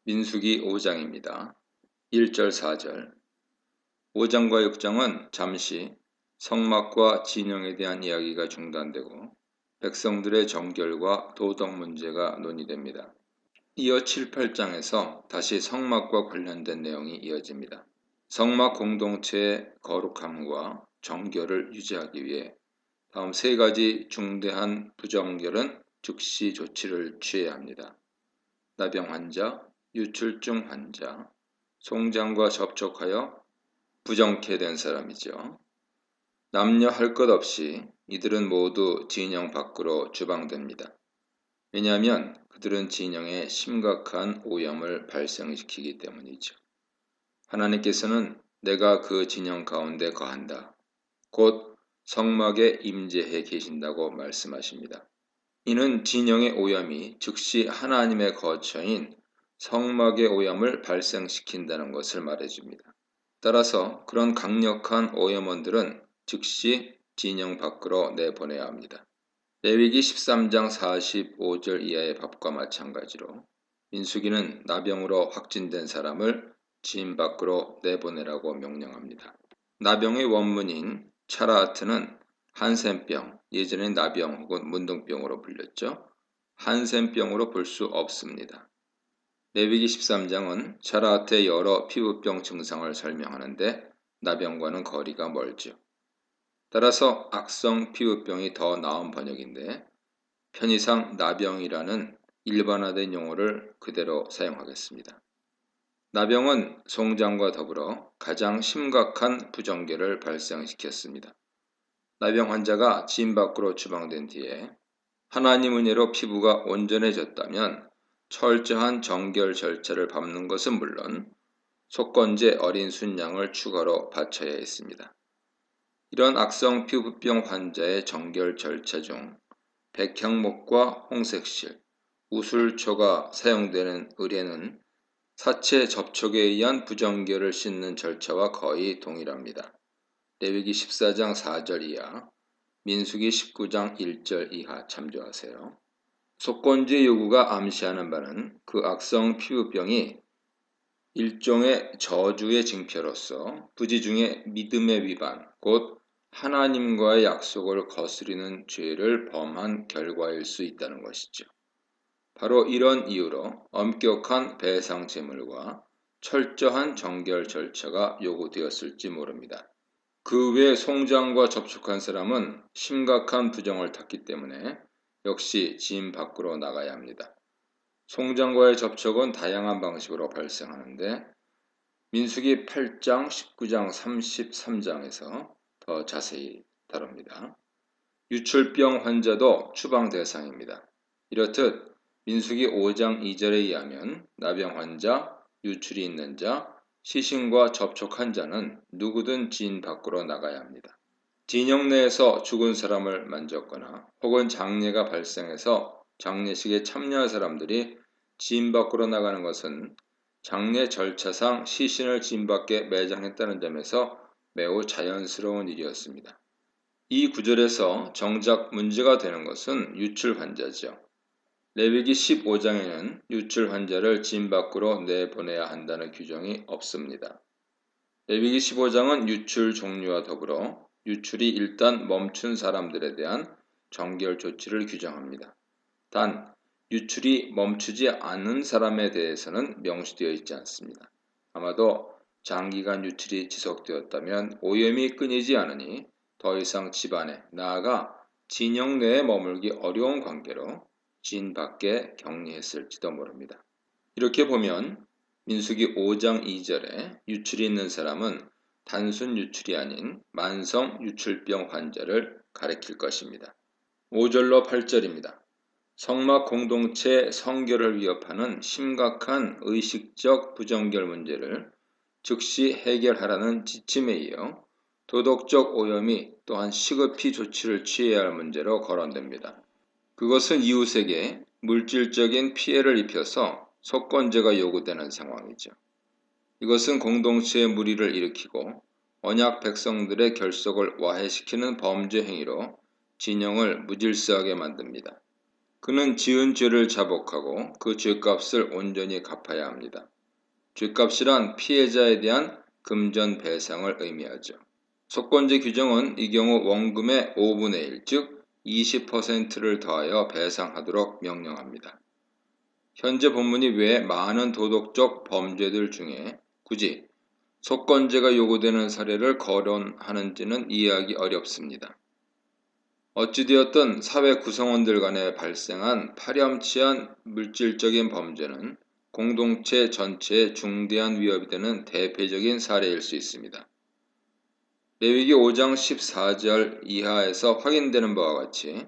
민수기 5장입니다. 1절 4절 5장과 6장은 잠시 성막과 진영에 대한 이야기가 중단되고 백성들의 정결과 도덕 문제가 논의됩니다. 이어 7, 8장에서 다시 성막과 관련된 내용이 이어집니다. 성막 공동체의 거룩함과 정결을 유지하기 위해 다음 세 가지 중대한 부정결은 즉시 조치를 취해야 합니다. 나병 환자, 유출증 환자, 송장과 접촉하여 부정케 된 사람이죠. 남녀 할 것 없이 이들은 모두 진영 밖으로 추방됩니다. 왜냐하면 그들은 진영에 심각한 오염을 발생시키기 때문이죠. 하나님께서는 내가 그 진영 가운데 거한다. 곧 성막에 임재해 계신다고 말씀하십니다. 이는 진영의 오염이 즉시 하나님의 거처인 성막의 오염을 발생시킨다는 것을 말해줍니다. 따라서 그런 강력한 오염원들은 즉시 진영 밖으로 내보내야 합니다. 레위기 13장 45절 이하의 법과 마찬가지로 민수기는 나병으로 확진된 사람을 진 밖으로 내보내라고 명령합니다. 나병의 원문인 차라하트는 한센병, 예전에 나병 혹은 문둥병으로 불렸죠. 한센병으로 볼 수 없습니다. 레위기 13장은 차라하트의 여러 피부병 증상을 설명하는데 나병과는 거리가 멀죠. 따라서 악성 피부병이 더 나은 번역인데 편의상 나병이라는 일반화된 용어를 그대로 사용하겠습니다. 나병은 송장과 더불어 가장 심각한 부정결을 발생시켰습니다. 나병 환자가 진 밖으로 추방된 뒤에 하나님 은혜로 피부가 온전해졌다면 철저한 정결 절차를 밟는 것은 물론 속건제 어린 순양을 추가로 바쳐야 했습니다. 이런 악성 피부병 환자의 정결 절차 중 백향목과 홍색실, 우술초가 사용되는 의뢰는 사체 접촉에 의한 부정결을 씻는 절차와 거의 동일합니다. 레위기 14장 4절 이하, 민수기 19장 1절 이하 참조하세요. 속건제 요구가 암시하는 바는 그 악성 피부병이 일종의 저주의 징표로서 부지 중에 믿음의 위반, 곧 하나님과의 약속을 거스르는 죄를 범한 결과일 수 있다는 것이죠. 바로 이런 이유로 엄격한 배상 제물과 철저한 정결 절차가 요구되었을지 모릅니다. 그 외 송장과 접촉한 사람은 심각한 부정을 탔기 때문에 역시 진 밖으로 나가야 합니다. 송장과의 접촉은 다양한 방식으로 발생하는데 민수기 8장, 19장, 33장에서 더 자세히 다룹니다. 유출병 환자도 추방 대상입니다. 이렇듯 민수기 5장 2절에 의하면 나병 환자, 유출이 있는 자, 시신과 접촉한 자는 누구든 진 밖으로 나가야 합니다. 진영 내에서 죽은 사람을 만졌거나 혹은 장례가 발생해서 장례식에 참여한 사람들이 진 밖으로 나가는 것은 장례 절차상 시신을 진 밖에 매장했다는 점에서 매우 자연스러운 일이었습니다. 이 구절에서 정작 문제가 되는 것은 유출 환자죠. 레위기 15장에는 유출 환자를 진 밖으로 내보내야 한다는 규정이 없습니다. 레위기 15장은 유출 종류와 더불어 유출이 일단 멈춘 사람들에 대한 정결 조치를 규정합니다. 단 유출이 멈추지 않은 사람에 대해서는 명시되어 있지 않습니다. 아마도 장기간 유출이 지속되었다면 오염이 끊이지 않으니 더 이상 집안에 나아가 진영 내에 머물기 어려운 관계로 진 밖에 격리했을지도 모릅니다. 이렇게 보면 민수기 5장 2절에 유출이 있는 사람은 단순 유출이 아닌 만성 유출병 환자를 가리킬 것입니다. 5절로 8절입니다. 성막 공동체 성결을 위협하는 심각한 의식적 부정결 문제를 즉시 해결하라는 지침에 이어 도덕적 오염이 또한 시급히 조치를 취해야 할 문제로 거론됩니다. 그것은 이웃에게 물질적인 피해를 입혀서 속건제가 요구되는 상황이죠. 이것은 공동체의 무리를 일으키고 언약 백성들의 결속을 와해시키는 범죄 행위로 진영을 무질서하게 만듭니다. 그는 지은 죄를 자복하고 그 죄값을 온전히 갚아야 합니다. 죄값이란 피해자에 대한 금전 배상을 의미하죠. 속건제 규정은 이 경우 원금의 5분의 1, 즉 20%를 더하여 배상하도록 명령합니다. 현재 본문이 왜 많은 도덕적 범죄들 중에 굳이 속건제가 요구되는 사례를 거론하는지는 이해하기 어렵습니다. 어찌되었든 사회 구성원들 간에 발생한 파렴치한 물질적인 범죄는 공동체 전체에 중대한 위협이 되는 대표적인 사례일 수 있습니다. 레위기 5장 14절 이하에서 확인되는 바와 같이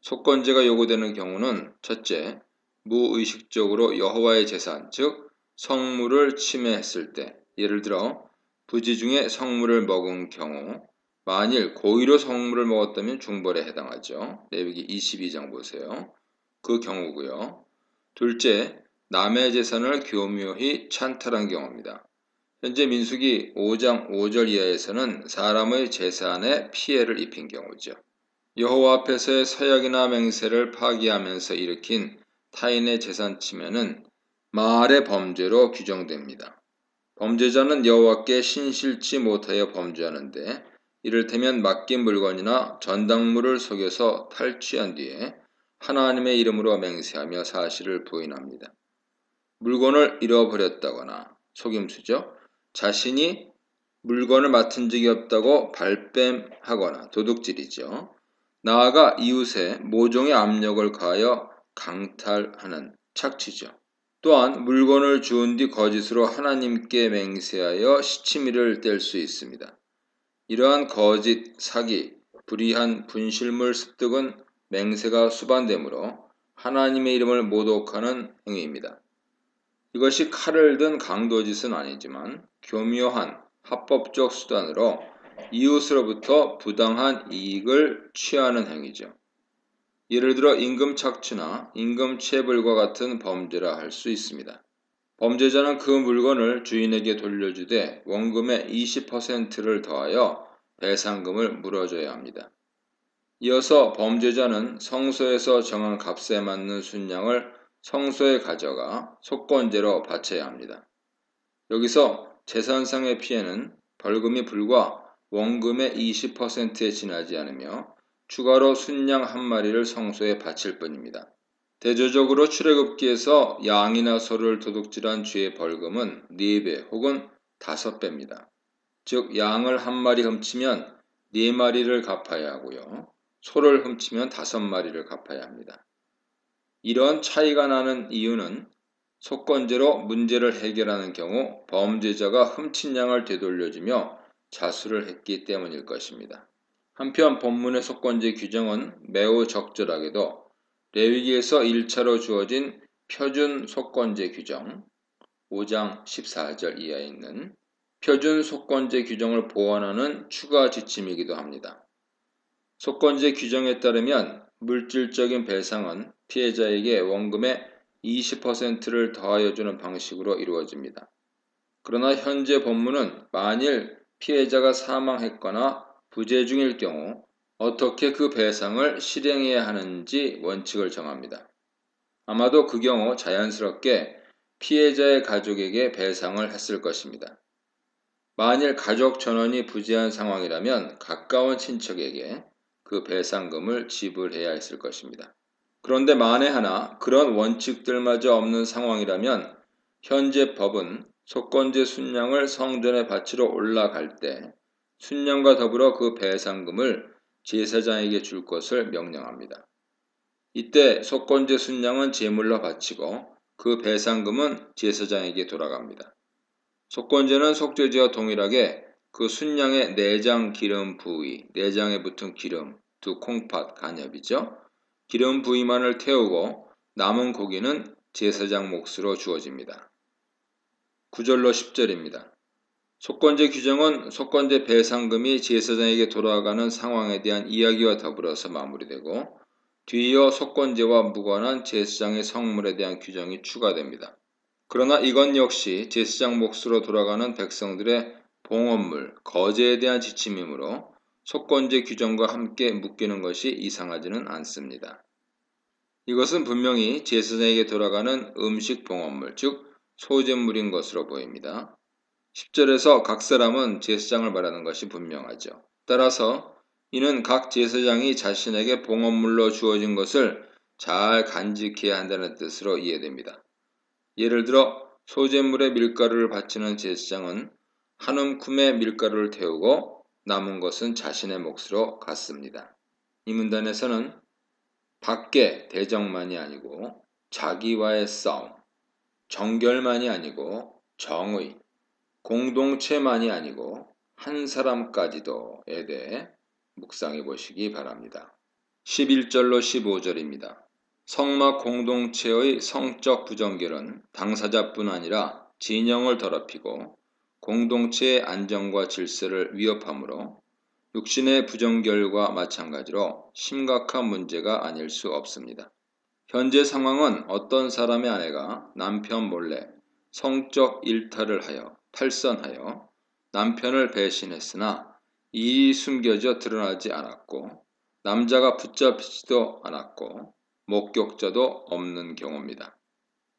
속건제가 요구되는 경우는 첫째, 무의식적으로 여호와의 제산, 즉 성물을 침해했을 때, 예를 들어 부지 중에 성물을 먹은 경우, 만일 고의로 성물을 먹었다면 중벌에 해당하죠. 레위기 22장 보세요. 그 경우고요. 둘째, 남의 재산을 교묘히 찬탈한 경우입니다. 현재 민수기 5장 5절 이하에서는 사람의 재산에 피해를 입힌 경우죠. 여호와 앞에서의 서약이나 맹세를 파기하면서 일으킨 타인의 재산 침해는 말의 범죄로 규정됩니다. 범죄자는 여호와께 신실치 못하여 범죄하는데 이를테면 맡긴 물건이나 전당물을 속여서 탈취한 뒤에 하나님의 이름으로 맹세하며 사실을 부인합니다. 물건을 잃어버렸다거나 속임수죠. 자신이 물건을 맡은 적이 없다고 발뺌하거나 도둑질이죠. 나아가 이웃에 모종의 압력을 가하여 강탈하는 착취죠. 또한 물건을 주운 뒤 거짓으로 하나님께 맹세하여 시치미를 뗄 수 있습니다. 이러한 거짓, 사기, 불의한 분실물 습득은 맹세가 수반되므로 하나님의 이름을 모독하는 행위입니다. 이것이 칼을 든 강도짓은 아니지만 교묘한 합법적 수단으로 이웃으로부터 부당한 이익을 취하는 행위죠. 예를 들어 임금 착취나 임금 체불과 같은 범죄라 할 수 있습니다. 범죄자는 그 물건을 주인에게 돌려주되 원금의 20%를 더하여 배상금을 물어줘야 합니다. 이어서 범죄자는 성소에서 정한 값에 맞는 순양을 성소에 가져가 속건제로 바쳐야 합니다. 여기서 재산상의 피해는 벌금이 불과 원금의 20%에 지나지 않으며 추가로 순양 한 마리를 성소에 바칠 뿐입니다. 대조적으로 출애굽기에서 양이나 소를 도둑질한 죄의 벌금은 4배 혹은 5배입니다. 즉 양을 한 마리 훔치면 4마리를 갚아야 하고요. 소를 훔치면 5마리를 갚아야 합니다. 이런 차이가 나는 이유는 속건제로 문제를 해결하는 경우 범죄자가 훔친 양을 되돌려주며 자수를 했기 때문일 것입니다. 한편 본문의 속건제 규정은 매우 적절하게도 레위기에서 1차로 주어진 표준 속건제 규정 5장 14절 이하에 있는 표준 속건제 규정을 보완하는 추가 지침이기도 합니다. 속건제 규정에 따르면 물질적인 배상은 피해자에게 원금의 20%를 더하여 주는 방식으로 이루어집니다. 그러나 현재 본문은 만일 피해자가 사망했거나 부재 중일 경우 어떻게 그 배상을 실행해야 하는지 원칙을 정합니다. 아마도 그 경우 자연스럽게 피해자의 가족에게 배상을 했을 것입니다. 만일 가족 전원이 부재한 상황이라면 가까운 친척에게 그 배상금을 지불해야 했을 것입니다. 그런데 만에 하나 그런 원칙들마저 없는 상황이라면 현재 법은 속건제 순양을 성전에 바치러 올라갈 때 순양과 더불어 그 배상금을 제사장에게 줄 것을 명령합니다. 이때 속건제 순양은 제물로 바치고 그 배상금은 제사장에게 돌아갑니다. 속건제는 속죄제와 동일하게 그 순양의 내장 기름 부위, 내장에 붙은 기름, 두 콩팥, 간엽이죠. 기름 부위만을 태우고 남은 고기는 제사장 몫으로 주어집니다. 9절로 10절입니다. 속건제 규정은 속건제 배상금이 제사장에게 돌아가는 상황에 대한 이야기와 더불어서 마무리되고 뒤이어 속건제와 무관한 제사장의 성물에 대한 규정이 추가됩니다. 그러나 이건 역시 제사장 몫으로 돌아가는 백성들의 봉헌물, 거제에 대한 지침이므로 속건제 규정과 함께 묶이는 것이 이상하지는 않습니다. 이것은 분명히 제사장에게 돌아가는 음식 봉헌물, 즉 소제물인 것으로 보입니다. 10절에서 각 사람은 제사장을 말하는 것이 분명하죠. 따라서 이는 각 제사장이 자신에게 봉헌물로 주어진 것을 잘 간직해야 한다는 뜻으로 이해됩니다. 예를 들어 소제물에 밀가루를 바치는 제사장은 한 움큼의 밀가루를 태우고 남은 것은 자신의 몫으로 갖습니다. 이 문단에서는 밖의 대적만이 아니고 자기와의 싸움, 정결만이 아니고 정의, 공동체만이 아니고 한 사람까지도에 대해 묵상해 보시기 바랍니다. 11절로 15절입니다. 성막 공동체의 성적 부정결은 당사자뿐 아니라 진영을 더럽히고 공동체의 안정과 질서를 위협하므로 육신의 부정결과 마찬가지로 심각한 문제가 아닐 수 없습니다. 현재 상황은 어떤 사람의 아내가 남편 몰래 성적 일탈을 하여 탈선하여 남편을 배신했으나 이 숨겨져 드러나지 않았고 남자가 붙잡히지도 않았고 목격자도 없는 경우입니다.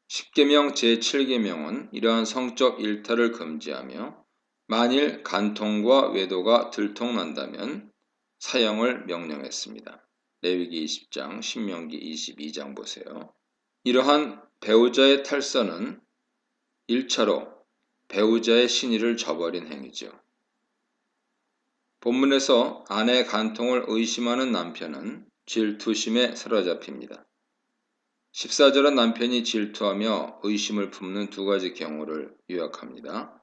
십계명 제7계명은 이러한 성적 일탈을 금지하며 만일 간통과 외도가 들통난다면 사형을 명령했습니다. 레위기 20장, 신명기 22장 보세요. 이러한 배우자의 탈선은 1차로 배우자의 신의를 저버린 행위죠. 본문에서 아내의 간통을 의심하는 남편은 질투심에 사로잡힙니다. 14절은 남편이 질투하며 의심을 품는 두 가지 경우를 요약합니다.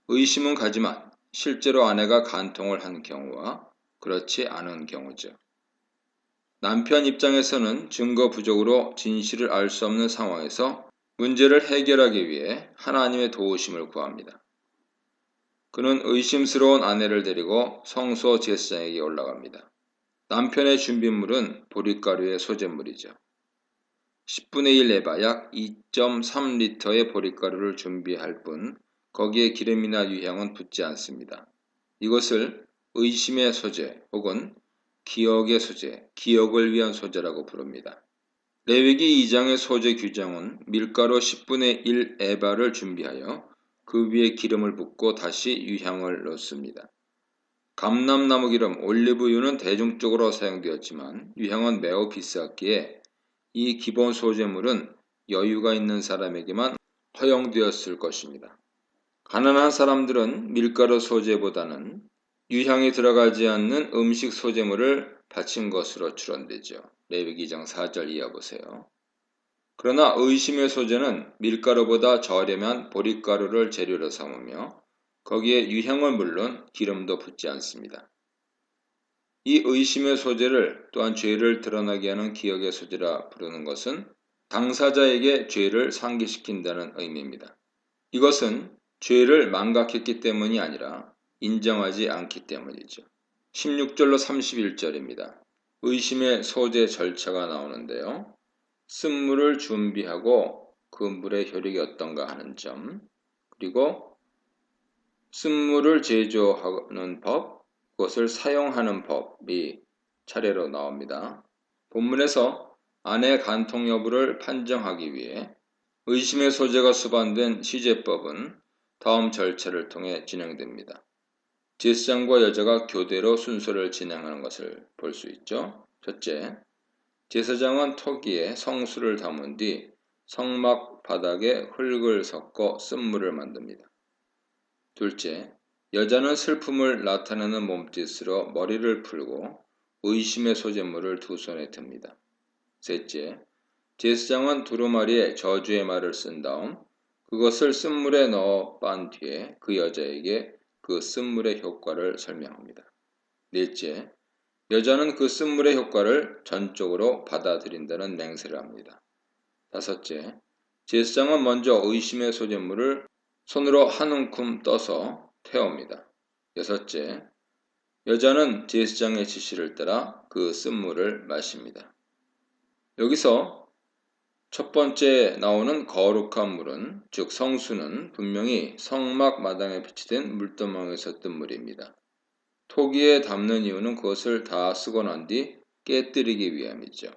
의심은 가지만 실제로 아내가 간통을 한 경우와 그렇지 않은 경우죠. 남편 입장에서는 증거 부족으로 진실을 알 수 없는 상황에서 문제를 해결하기 위해 하나님의 도우심을 구합니다. 그는 의심스러운 아내를 데리고 성소 제사장에게 올라갑니다. 남편의 준비물은 보릿가루의 소재물이죠. 10분의 1 에바 약 2.3리터의 보릿가루를 준비할 뿐 거기에 기름이나 유향은 붓지 않습니다. 이것을 의심의 소재 혹은 기억의 소재, 기억을 위한 소재라고 부릅니다. 레위기 2장의 소재 규정은 밀가루 10분의 1 에바를 준비하여 그 위에 기름을 붓고 다시 유향을 넣습니다. 감람나무 기름, 올리브유는 대중적으로 사용되었지만 유향은 매우 비쌌기에 이 기본 소재물은 여유가 있는 사람에게만 허용되었을 것입니다. 가난한 사람들은 밀가루 소재보다는 유향이 들어가지 않는 음식 소재물을 바친 것으로 추론되죠. 레위기 2장 4절 이하 보세요. 그러나 의심의 소재는 밀가루보다 저렴한 보릿가루를 재료로 삼으며 거기에 유향은 물론 기름도 붓지 않습니다. 이 의심의 소재를 또한 죄를 드러나게 하는 기억의 소재라 부르는 것은 당사자에게 죄를 상기시킨다는 의미입니다. 이것은 죄를 망각했기 때문이 아니라 인정하지 않기 때문이죠. 16절로 31절입니다. 의심의 소재 절차가 나오는데요. 쓴물을 준비하고 그 물의 효력이 어떤가 하는 점, 그리고 쓴물을 제조하는 법, 그것을 사용하는 법이 차례로 나옵니다. 본문에서 아내 간통 여부를 판정하기 위해 의심의 소재가 수반된 시제법은 다음 절차를 통해 진행됩니다. 제사장과 여자가 교대로 순서를 진행하는 것을 볼 수 있죠. 첫째, 제사장은 토기에 성수를 담은 뒤 성막 바닥에 흙을 섞어 쓴물을 만듭니다. 둘째, 여자는 슬픔을 나타내는 몸짓으로 머리를 풀고 의심의 소재물을 두 손에 듭니다. 셋째, 제사장은 두루마리에 저주의 말을 쓴 다음 그것을 쓴물에 넣어 빤 뒤에 그 여자에게 그 쓴물의 효과를 설명합니다. 넷째, 여자는 그 쓴물의 효과를 전적으로 받아들인다는 맹세를 합니다. 다섯째, 제사장은 먼저 의심의 소재물을 손으로 한 움큼 떠서 태웁니다. 여섯째, 여자는 제사장의 지시를 따라 그 쓴물을 마십니다. 여기서 첫 번째 나오는 거룩한 물은, 즉 성수는 분명히 성막 마당에 비치된 물두멍에서 뜬 물입니다. 토기에 담는 이유는 그것을 다 쓰고 난 뒤 깨뜨리기 위함이죠.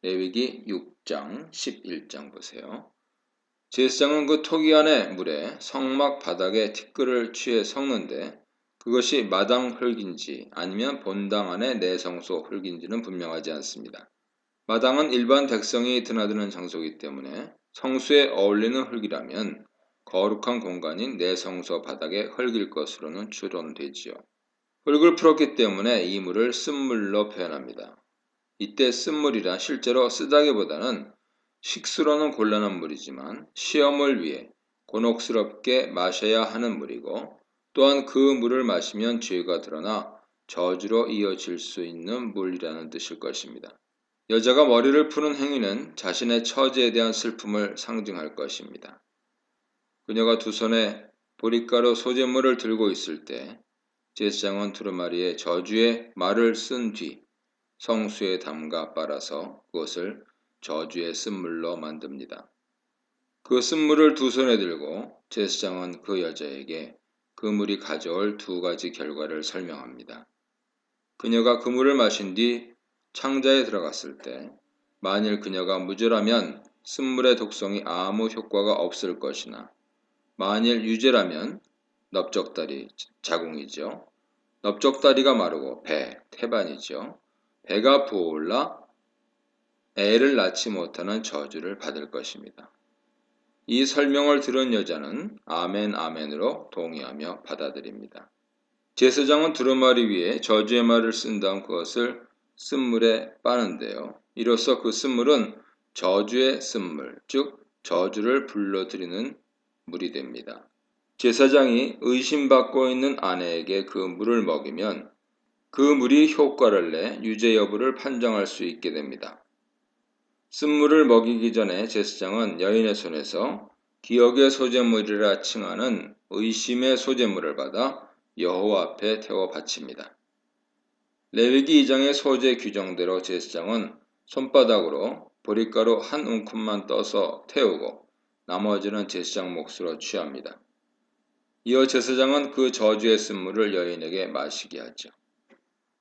레위기 6장 11장 보세요. 제사장은 그 토기 안의 물에 성막 바닥에 티끌을 취해 섞는데 그것이 마당 흙인지 아니면 본당 안의 내성소 흙인지는 분명하지 않습니다. 마당은 일반 백성이 드나드는 장소이기 때문에 성수에 어울리는 흙이라면 거룩한 공간인 내성소 바닥의 흙일 것으로는 추론되지요. 흙을 풀었기 때문에 이 물을 쓴물로 표현합니다. 이때 쓴물이란 실제로 쓰다기보다는 식수로는 곤란한 물이지만 시험을 위해 곤혹스럽게 마셔야 하는 물이고 또한 그 물을 마시면 죄가 드러나 저주로 이어질 수 있는 물이라는 뜻일 것입니다. 여자가 머리를 푸는 행위는 자신의 처지에 대한 슬픔을 상징할 것입니다. 그녀가 두 손에 보릿가루 소재물을 들고 있을 때 제사장은 두루마리에 저주의 말을 쓴 뒤 성수에 담가 빨아서 그것을 저주의 쓴물로 만듭니다. 그 쓴물을 두 손에 들고 제사장은 그 여자에게 그 물이 가져올 두 가지 결과를 설명합니다. 그녀가 그 물을 마신 뒤 창자에 들어갔을 때 만일 그녀가 무죄라면 쓴물의 독성이 아무 효과가 없을 것이나 만일 유죄라면 넓적다리, 자궁이죠. 넓적다리가 마르고 배, 태반이죠. 배가 부어올라 애를 낳지 못하는 저주를 받을 것입니다. 이 설명을 들은 여자는 아멘 아멘으로 동의하며 받아들입니다. 제사장은 두루마리 위에 저주의 말을 쓴 다음 그것을 쓴물에 빠는데요. 이로써 그 쓴물은 저주의 쓴물, 즉 저주를 불러들이는 물이 됩니다. 제사장이 의심받고 있는 아내에게 그 물을 먹이면 그 물이 효과를 내 유죄 여부를 판정할 수 있게 됩니다. 쓴물을 먹이기 전에 제사장은 여인의 손에서 기억의 소재물이라 칭하는 의심의 소재물을 받아 여호와 앞에 태워 바칩니다. 레위기 2장의 소재 규정대로 제사장은 손바닥으로 보릿가루 한 움큼만 떠서 태우고 나머지는 제사장 몫으로 취합니다. 이어 제사장은 그 저주의 쓴물을 여인에게 마시게 하죠.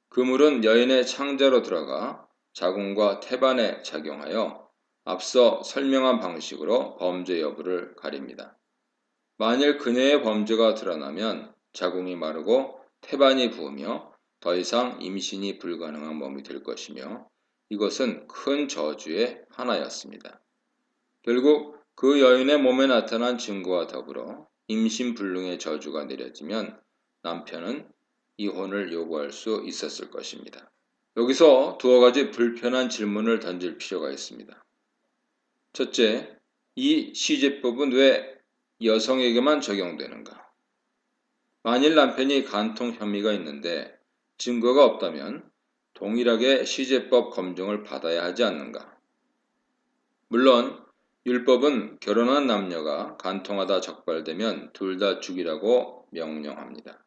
그 물은 여인의 창자로 들어가 자궁과 태반에 작용하여 앞서 설명한 방식으로 범죄 여부를 가립니다. 만일 그녀의 범죄가 드러나면 자궁이 마르고 태반이 부으며 더 이상 임신이 불가능한 몸이 될 것이며 이것은 큰 저주의 하나였습니다. 결국 그 여인의 몸에 나타난 증거와 더불어 임신불능의 저주가 내려지면 남편은 이혼을 요구할 수 있었을 것입니다. 여기서 두어 가지 불편한 질문을 던질 필요가 있습니다. 첫째, 이 시제법은 왜 여성에게만 적용되는가? 만일 남편이 간통 혐의가 있는데 증거가 없다면 동일하게 시제법 검증을 받아야 하지 않는가? 물론 율법은 결혼한 남녀가 간통하다 적발되면 둘 다 죽이라고 명령합니다.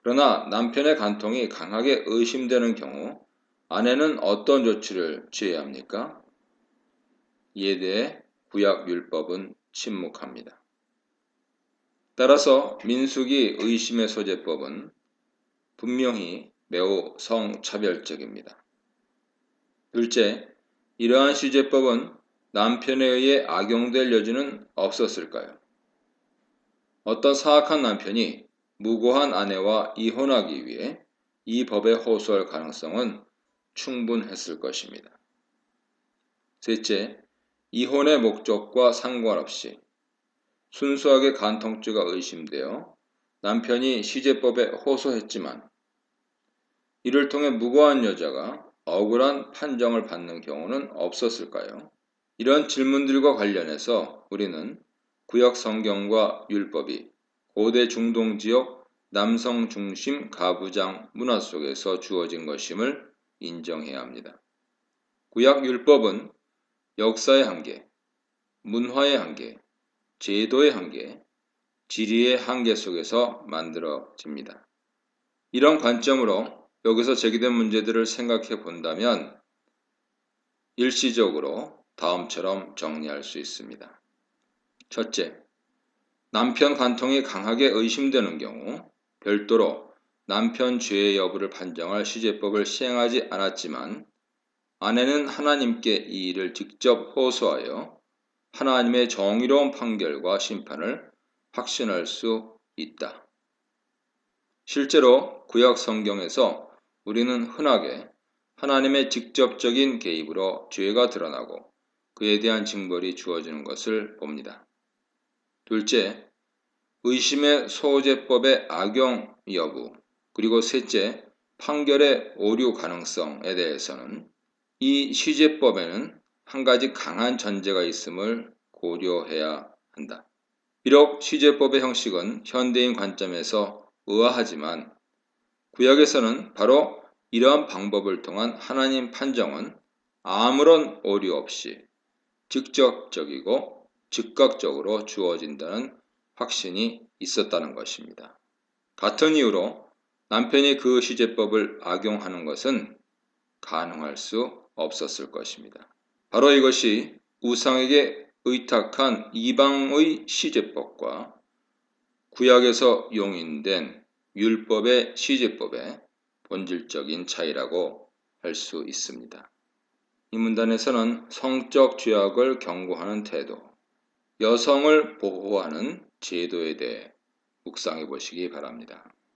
그러나 남편의 간통이 강하게 의심되는 경우 아내는 어떤 조치를 취해야 합니까? 이에 대해 구약율법은 침묵합니다. 따라서 민수기 의심의 소재법은 분명히 매우 성차별적입니다. 둘째, 이러한 시제법은 남편에 의해 악용될 여지는 없었을까요? 어떤 사악한 남편이 무고한 아내와 이혼하기 위해 이 법에 호소할 가능성은 충분했을 것입니다. 셋째, 이혼의 목적과 상관없이 순수하게 간통죄가 의심되어 남편이 시제법에 호소했지만 이를 통해 무고한 여자가 억울한 판정을 받는 경우는 없었을까요? 이런 질문들과 관련해서 우리는 구약 성경과 율법이 고대 중동 지역 남성 중심 가부장 문화 속에서 주어진 것임을 인정해야 합니다. 구약 율법은 역사의 한계, 문화의 한계, 제도의 한계, 지리의 한계 속에서 만들어집니다. 이런 관점으로 여기서 제기된 문제들을 생각해 본다면 일시적으로 다음처럼 정리할 수 있습니다. 첫째, 남편 간통이 강하게 의심되는 경우 별도로 남편 죄의 여부를 판정할 시제법을 시행하지 않았지만 아내는 하나님께 이 일을 직접 호소하여 하나님의 정의로운 판결과 심판을 확신할 수 있다. 실제로 구약 성경에서 우리는 흔하게 하나님의 직접적인 개입으로 죄가 드러나고 그에 대한 징벌이 주어지는 것을 봅니다. 둘째, 의심의 소재법의 악용 여부, 그리고 셋째, 판결의 오류 가능성에 대해서는 이 시제법에는 한 가지 강한 전제가 있음을 고려해야 한다. 비록 시제법의 형식은 현대인 관점에서 의아하지만 구약에서는 바로 이러한 방법을 통한 하나님 판정은 아무런 오류 없이 직접적이고 즉각적으로 주어진다는 확신이 있었다는 것입니다. 같은 이유로 남편이 그 시제법을 악용하는 것은 가능할 수 없었을 것입니다. 바로 이것이 우상에게 의탁한 이방의 시제법과 구약에서 용인된 율법의 시제법의 본질적인 차이라고 할 수 있습니다. 이 문단에서는 성적 죄악을 경고하는 태도, 여성을 보호하는 제도에 대해 묵상해 보시기 바랍니다.